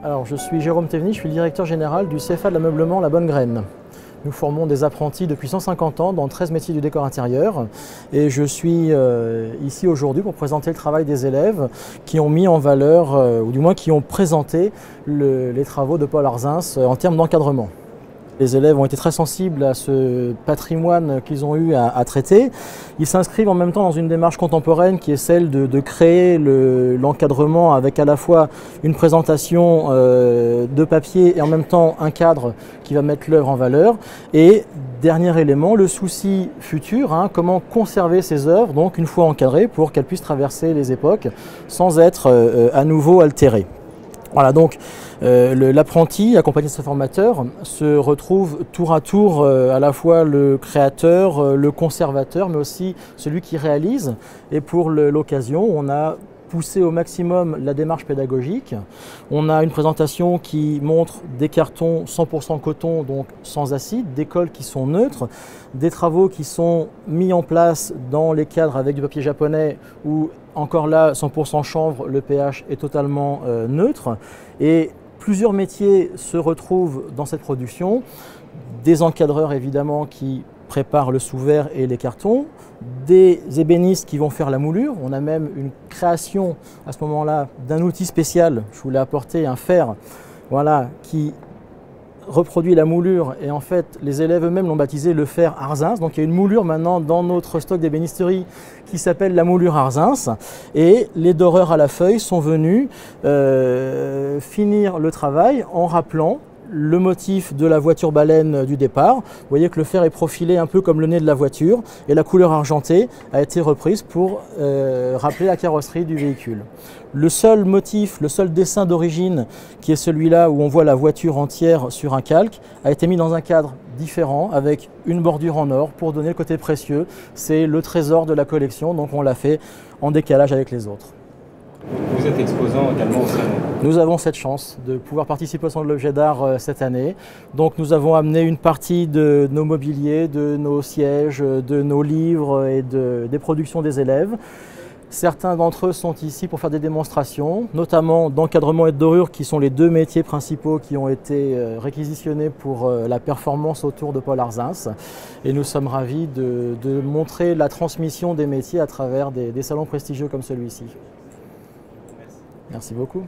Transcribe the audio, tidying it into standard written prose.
Alors, je suis Jérôme Théveny, je suis le directeur général du CFA de l'ameublement La Bonne Graine. Nous formons des apprentis depuis 150 ans dans 13 métiers du décor intérieur et je suis ici aujourd'hui pour présenter le travail des élèves qui ont mis en valeur, ou du moins qui ont présenté les travaux de Paul Arzins en termes d'encadrement. Les élèves ont été très sensibles à ce patrimoine qu'ils ont eu à traiter. Ils s'inscrivent en même temps dans une démarche contemporaine qui est celle de créer l'encadrement avec à la fois une présentation de papier et en même temps un cadre qui va mettre l'œuvre en valeur. Et dernier élément, le souci futur, comment conserver ces œuvres, donc une fois encadrées, pour qu'elles puissent traverser les époques sans être à nouveau altérées. Voilà, donc l'apprenti, accompagné de ce formateur, se retrouve tour à tour à la fois le créateur, le conservateur, mais aussi celui qui réalise. Et pour l'occasion, on a poussé au maximum la démarche pédagogique. On a une présentation qui montre des cartons 100% coton, donc sans acide, des colles qui sont neutres, des travaux qui sont mis en place dans les cadres avec du papier japonais où encore là 100% chanvre, le pH est totalement neutre et plusieurs métiers se retrouvent dans cette production. Des encadreurs évidemment qui préparent le sous-verre et les cartons, des ébénistes qui vont faire la moulure. On a même une création à ce moment-là d'un outil spécial, je vous l'ai apporté, un fer, voilà, qui reproduit la moulure et en fait les élèves eux-mêmes l'ont baptisé le fer Arzins. Donc il y a une moulure maintenant dans notre stock d'ébénisterie qui s'appelle la moulure Arzins et les doreurs à la feuille sont venus finir le travail en rappelant le motif de la voiture baleine du départ. Vous voyez que le fer est profilé un peu comme le nez de la voiture et la couleur argentée a été reprise pour rappeler la carrosserie du véhicule. Le seul motif, le seul dessin d'origine qui est celui-là où on voit la voiture entière sur un calque a été mis dans un cadre différent avec une bordure en or pour donner le côté précieux. C'est le trésor de la collection, donc on l'a fait en décalage avec les autres. Vous êtes exposant également au salon. Nous avons cette chance de pouvoir participer au salon de l'objet d'art cette année. Donc nous avons amené une partie de nos mobiliers, de nos sièges, de nos livres et des productions des élèves. Certains d'entre eux sont ici pour faire des démonstrations, notamment d'encadrement et de dorure qui sont les deux métiers principaux qui ont été réquisitionnés pour la performance autour de Paul Arzins. Et nous sommes ravis de montrer la transmission des métiers à travers des salons prestigieux comme celui-ci. Merci beaucoup.